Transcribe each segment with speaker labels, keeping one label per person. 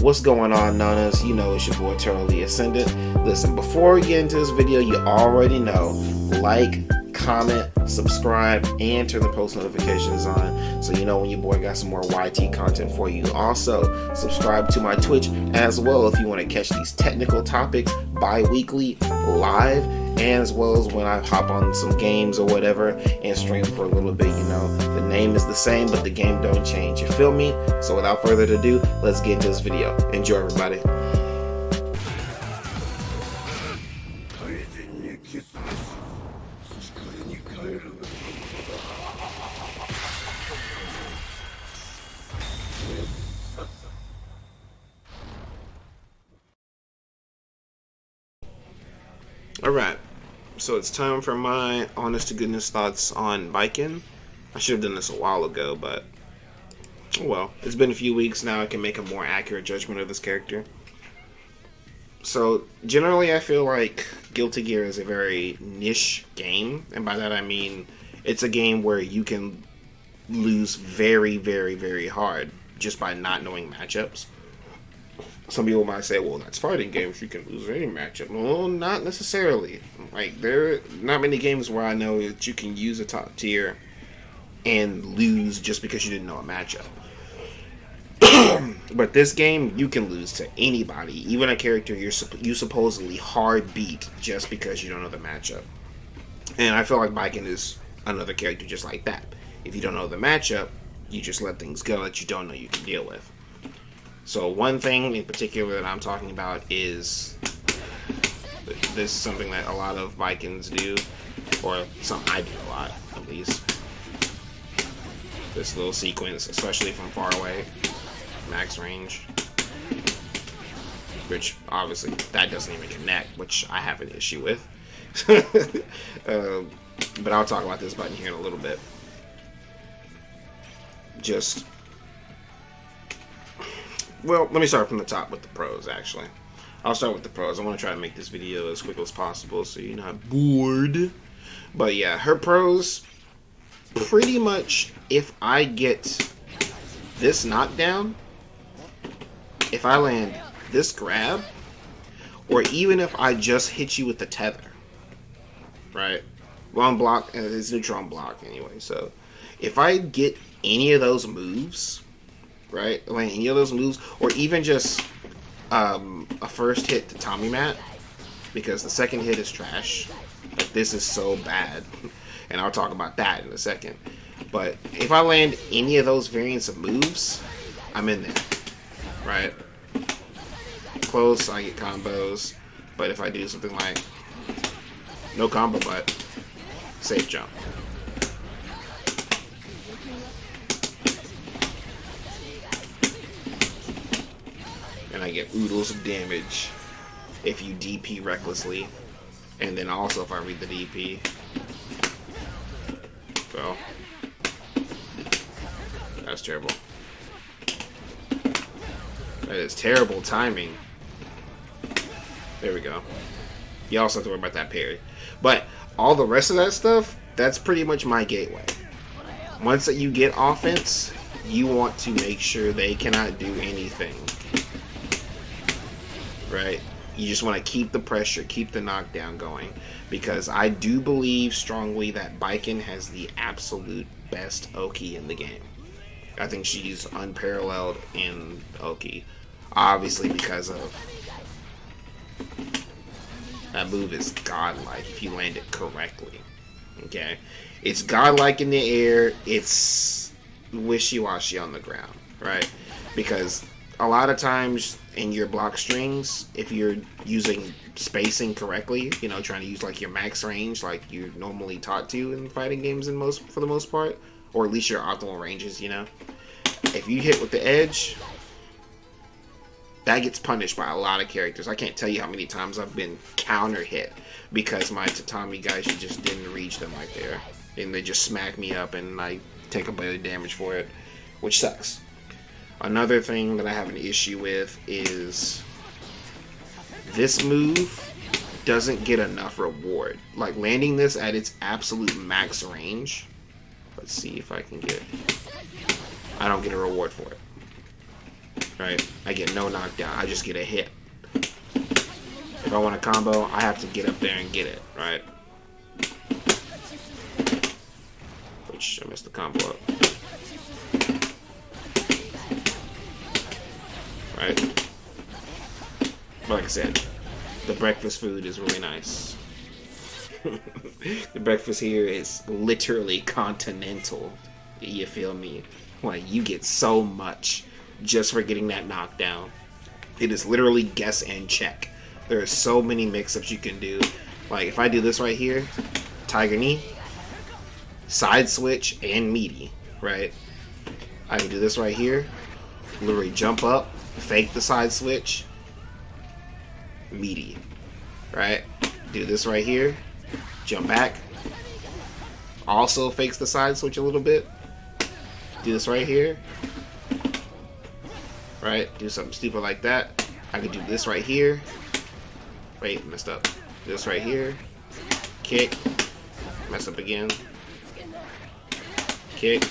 Speaker 1: What's going on, Nanas? You know it's your boy Turtley Ascendant. Listen, before we get into this video, you already know, like, comment, subscribe, and turn the post notifications on so you know when your boy got some more YT content for you. Also, subscribe to my Twitch as well if you want to catch these technical topics bi-weekly live, and as well as when I hop on some games or whatever and stream for a little bit. You know, the name is the same, but the game don't change. You feel me? So without further ado, let's get into this video. Enjoy, everybody. Alright, so it's time for my honest to goodness thoughts on Baiken. I should have done this a while ago, but oh well. It's been a few weeks now. I can make a more accurate judgment of this character. So generally I feel like Guilty Gear is a very niche game, and by that I mean it's a game where you can lose very, very, very hard just by not knowing matchups. Some people might say, well, that's fighting games, you can lose any matchup. Well, not necessarily. Like, there are not many games where I know that you can use a top tier and lose just because you didn't know a matchup. But this game, you can lose to anybody, even a character you supposedly hard beat just because you don't know the matchup. And I feel like Baiken is another character just like that. If you don't know the matchup, you just let things go that you don't know you can deal with. So one thing in particular that I'm talking about is, this is something that a lot of Baikens do, or something I do a lot, at least. This little sequence, especially from far away, max range, which obviously that doesn't even connect, which I have an issue with. But I'll talk about this button here in a little bit. Well, let me start from the top with the pros, actually. I'll start with the pros. I want to try to make this video as quick as possible so you're not bored. But yeah, her pros, pretty much, if I get this knockdown, if I land this grab, or even if I just hit you with the tether, right? Well, I'm blocked, and it's neutron block anyway, so if I get any of those moves, right, like any of those moves, or even just a first hit to Tommy Mat, because the second hit is trash. Like, this is so bad, and I'll talk about that in a second. But if I land any of those variants of moves, I'm in there, right? Close, I get combos, but if I do something like no combo, but safe jump, and I get oodles of damage if you DP recklessly, and then also if I read the DP. Well, that's terrible. That is terrible timing. There we go. You also have to worry about that parry. But all the rest of that stuff, that's pretty much my gateway. Once that you get offense, you want to make sure they cannot do anything. Right? You just want to keep the pressure, keep the knockdown going. Because I do believe strongly that Baiken has the absolute best Oki in the game. I think she's unparalleled in Oki. Obviously because of that move is godlike if you land it correctly. Okay? It's godlike in the air, it's wishy-washy on the ground, right? Because a lot of times in your block strings, if you're using spacing correctly, you know, trying to use like your max range like you're normally taught to in fighting games for the most part, or at least your optimal ranges, you know. If you hit with the edge, that gets punished by a lot of characters. I can't tell you how many times I've been counter hit because my tatami guys just didn't reach them right there, and they just smack me up and I take a bit of damage for it, which sucks. Another thing that I have an issue with is this move doesn't get enough reward. Like, landing this at its absolute max range, let's see if I can get, I don't get a reward for it. right? I get no knockdown. I just get a hit. If I want a combo, I have to get up there and get it, right? Which I messed the combo up. Right? But like I said, the breakfast food is really nice. The breakfast here is literally continental. You feel me? Like, you get so much just for getting that knockdown. It is literally guess and check. There are so many mix-ups you can do. Like, if I do this right here, Tiger Knee, side switch, and meaty, right? I can do this right here, literally jump up, fake the side switch, meaty, right? Do this right here, jump back, also fakes the side switch a little bit. Do this right here, right? Do something stupid like that. I could do this right here. Wait, messed up. Do this right here. Kick. Mess up again. Kick.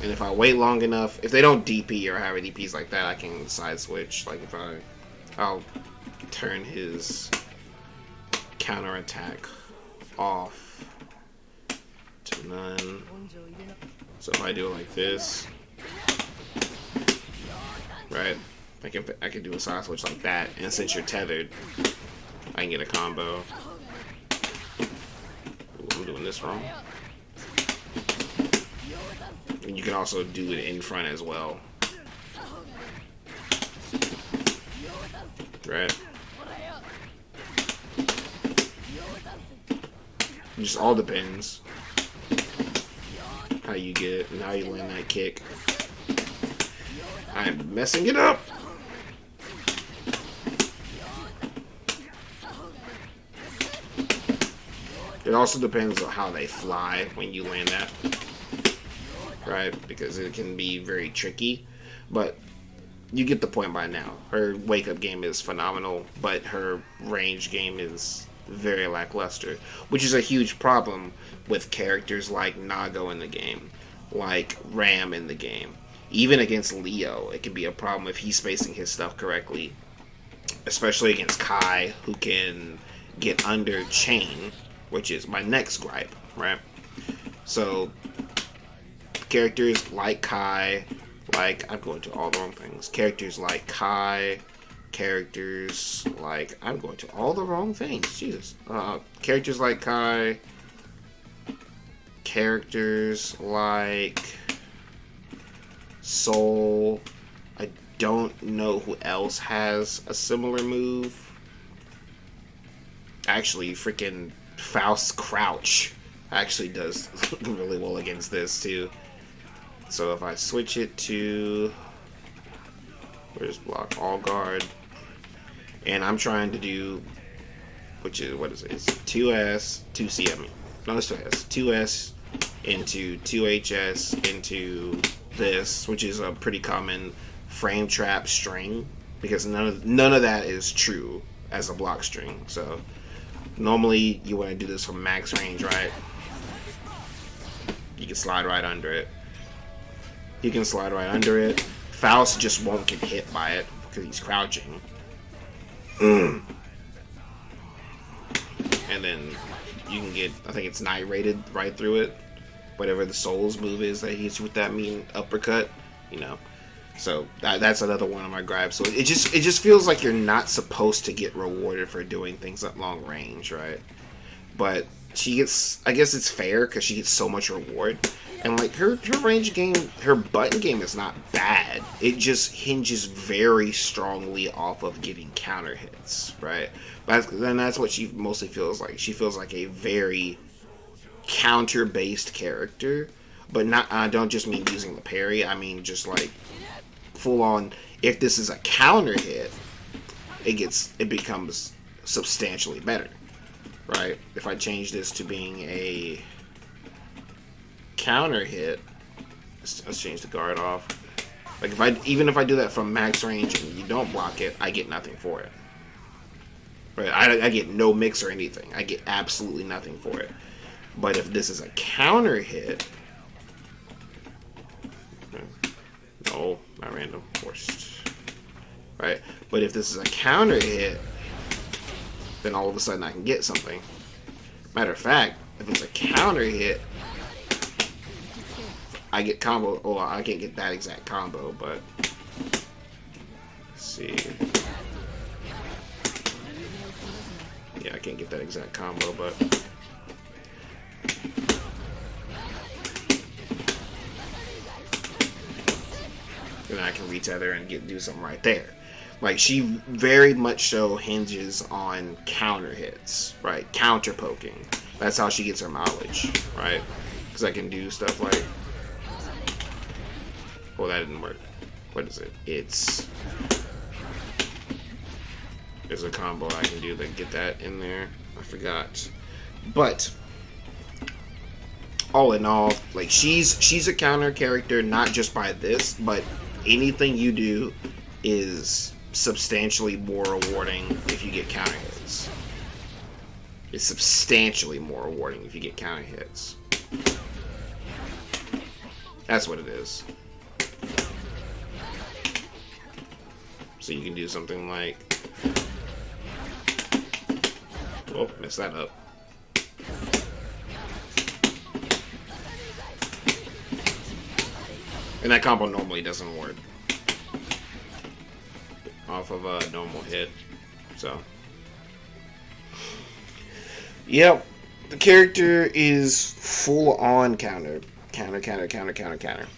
Speaker 1: And if I wait long enough, if they don't DP or have a DPs like that, I can side switch. Like if I'll turn his counter attack off to none. So if I do it like this, right? I can do a side switch like that, and since you're tethered, I can get a combo. Ooh, I'm doing this wrong. And you can also do it in front as well. Right? It just all depends how you get it and how you land that kick. I'm messing it up. It also depends on how they fly when you land that, right? Because it can be very tricky, but you get the point by now. Her wake-up game is phenomenal, but her range game is very lackluster, which is a huge problem with characters like Nago in the game, like Ram in the game. Even against Leo, it can be a problem if he's spacing his stuff correctly, especially against Kai, who can get under chain, which is my next gripe, right? So, characters like Kai, I'm going to all the wrong things. Characters like Kai, I'm going to all the wrong things, Jesus. Characters like Kai, characters like Soul. I don't know who else has a similar move. Actually, freaking Faust Crouch actually does really well against this too. So if I switch it to, where's block, all guard, and I'm trying to do, which is, what is it? It's 2S, 2C, I mean, no, it's 2S. 2S into 2HS into this, which is a pretty common frame trap string, because none of that is true as a block string. So normally you want to do this from max range, right? You can slide right under it. Faust just won't get hit by it because he's crouching. And then you can get, I think it's night rated right through it. Whatever the Soul's move is that hits you with that mean uppercut, you know. So that's another one of my gripes. So it just feels like you're not supposed to get rewarded for doing things at long range, right? But she gets, I guess it's fair because she gets so much reward. And like her range game, her button game is not bad. It just hinges very strongly off of getting counter hits, right? Then that's what she mostly feels like. She feels like a very counter-based character, but not. I don't just mean using the parry. I mean just like full on. If this is a counter hit, it becomes substantially better, right? If I change this to being a counter hit, let's change the guard off. Like even if I do that from max range and you don't block it, I get nothing for it. Right? I get no mix or anything. I get absolutely nothing for it. But if this is a counter hit, no, My random forced. Right? But if this is a counter hit, then all of a sudden I can get something. Matter of fact, if it's a counter hit, I get combo. Oh, I can't get that exact combo, but let's see. Yeah, I can't get that exact combo, but then I can retether and do something right there. Like, she very much so hinges on counter hits, right? Counter poking. That's how she gets her mileage, right? Because I can do stuff like, well, that didn't work. What is it? There's a combo I can do that get that in there. I forgot. But all in all, like, she's a counter character, not just by this, but anything you do is substantially more rewarding if you get counter hits. It's substantially more rewarding if you get counter hits. That's what it is. So you can do something like, oh, messed that up. And that combo normally doesn't work off of a normal hit. So, yep, the character is full on counter.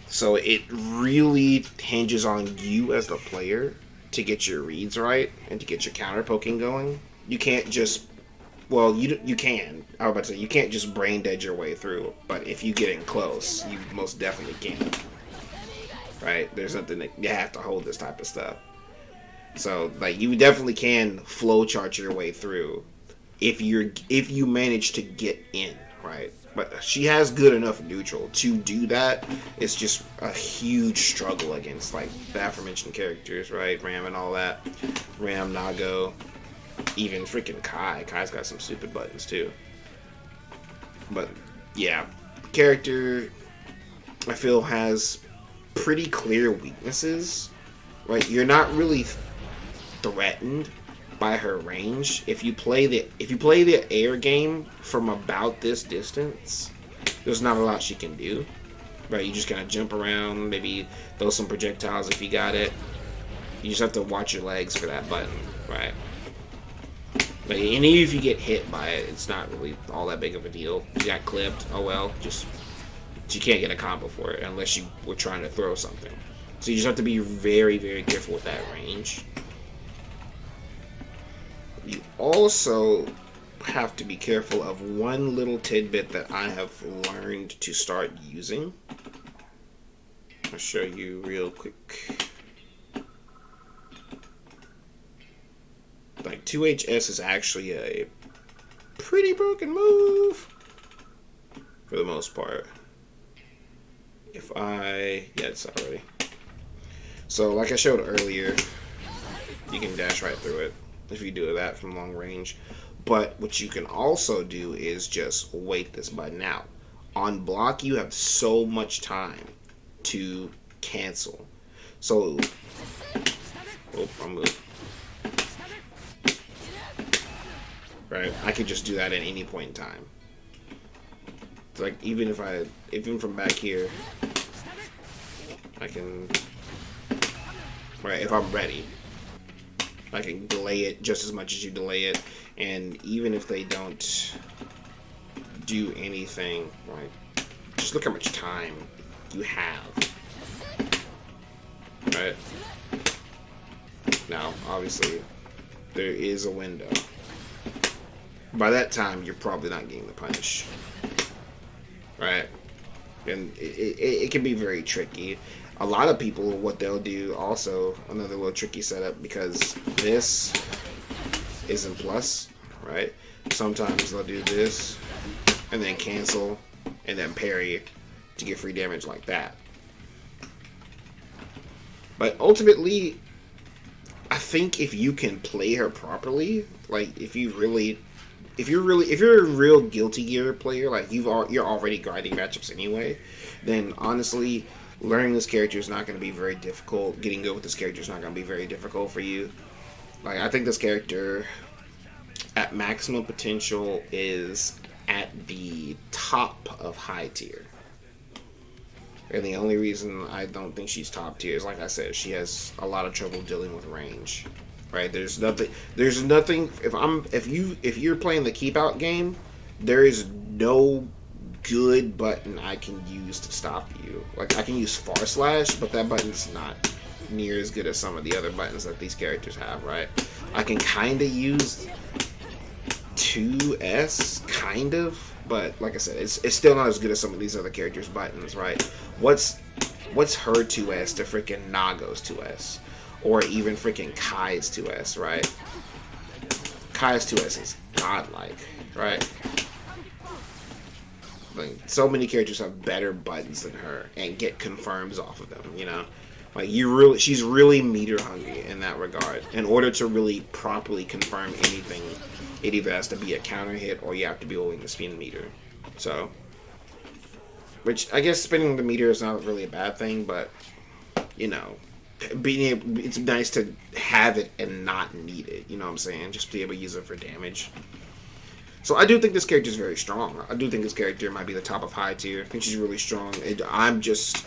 Speaker 1: So it really hinges on you as the player to get your reads right and to get your counter poking going. You can't just, well, you can. I was about to say, you can't just brain dead your way through, but if you get in close, you most definitely can. Right? There's something that you have to hold this type of stuff. So, like, you definitely can flowchart your way through if you manage to get in, right? But she has good enough neutral to do that. It's just a huge struggle against, like, the aforementioned characters, right? Ram and all that. Ram, Nago, even freaking Kai. Kai's got some stupid buttons too. But yeah, character I feel has pretty clear weaknesses. Right? You're not really threatened by her range. If you play the air game from about this distance, there's not a lot she can do. Right? You just kind of jump around, maybe throw some projectiles if you got it. You just have to watch your legs for that button, right? But and even if you get hit by it, it's not really all that big of a deal. You got clipped, oh well, you can't get a combo for it unless you were trying to throw something. So you just have to be very, very careful with that range. You also have to be careful of one little tidbit that I have learned to start using. I'll show you real quick. Like, 2HS is actually a pretty broken move for the most part. Yeah, it's already. So, like I showed earlier, you can dash right through it if you do that from long range. But what you can also do is just wait this button out. On block, you have so much time to cancel. So, I moved. Right, I could just do that at any point in time. It's like even from back here, I can. Right, if I'm ready, I can delay it just as much as you delay it, and even if they don't do anything, right, just look how much time you have. Right. Now, obviously, there is a window. By that time, you're probably not getting the punish. Right? And it can be very tricky. A lot of people, what they'll do also, another little tricky setup, because this isn't plus, right? Sometimes they'll do this, and then cancel, and then parry to get free damage like that. But ultimately, I think if you can play her properly, like if you're a real Guilty Gear player, like you're already grinding matchups anyway, then honestly, learning this character is not going to be very difficult. Getting good with this character is not going to be very difficult for you. Like, I think this character at maximum potential is at the top of high tier. And the only reason I don't think she's top tier is, like I said, she has a lot of trouble dealing with range. Right? There's nothing. If you're playing the keep out game, there is no good button I can use to stop you. Like, I can use far slash, but that button's not near as good as some of the other buttons that these characters have. Right? I can kind of use 2S, kind of, but like I said, it's still not as good as some of these other characters' buttons. Right? What's her 2S to freaking Nago's 2S? Or even freaking Kai's 2S, right? Kai's 2S is godlike, right? Like, so many characters have better buttons than her and get confirms off of them, you know? Like, she's really meter hungry in that regard. In order to really properly confirm anything, it either has to be a counter hit or you have to be willing to spin meter. So, which I guess spinning the meter is not really a bad thing, but, you know, it's nice to have it and not need it, you know what I'm saying? Just be able to use it for damage. So I do think this character is very strong. I do think this character might be the top of high tier. I think she's really strong. I'm just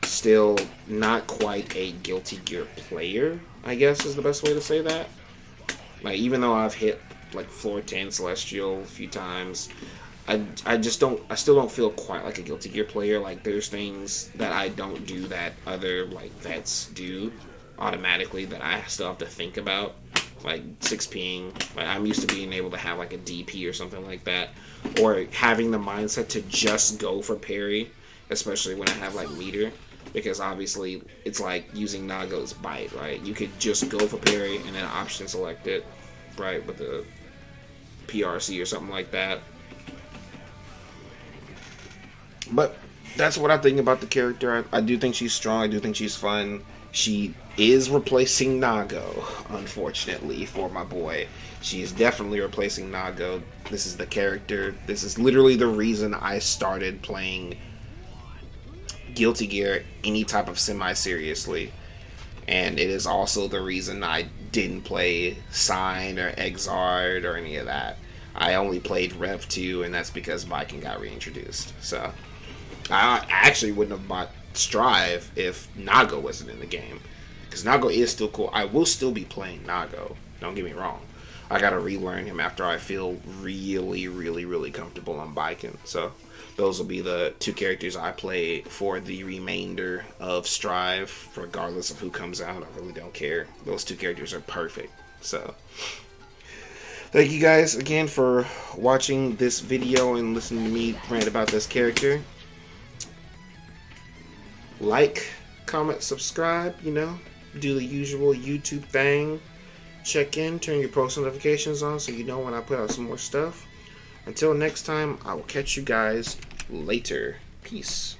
Speaker 1: still not quite a Guilty Gear player, I guess is the best way to say that. Like, even though I've hit like floor 10 Celestial a few times, I still don't feel quite like a Guilty Gear player. Like, there's things that I don't do that other, like, vets do automatically that I still have to think about. Like, 6Ping. Like, I'm used to being able to have, like, a DP or something like that. Or having the mindset to just go for parry, especially when I have, like, meter. Because, obviously, it's like using Nago's bite, right? You could just go for parry and then option select it, right, with the PRC or something like that. But that's what I think about the character. I do think she's strong. I do think she's fun. She is replacing Nago, unfortunately, for my boy. She is definitely replacing Nago. This is the character. This is literally the reason I started playing Guilty Gear any type of semi-seriously. And it is also the reason I didn't play Sign or Exard or any of that. I only played Rev 2, and that's because Baiken got reintroduced. So I actually wouldn't have bought Strive if Nago wasn't in the game, because Nago is still cool. I will still be playing Nago, don't get me wrong. I gotta relearn him after I feel really comfortable on Baiken. So those will be the two characters I play for the remainder of Strive, regardless of who comes out. I really don't care. Those two characters are perfect. So thank you guys again for watching this video and listening to me rant about this character. Like, comment, subscribe, you know, do the usual YouTube thing. Check in, turn your post notifications on so you know when I put out some more stuff. Until next time, I will catch you guys later. Peace.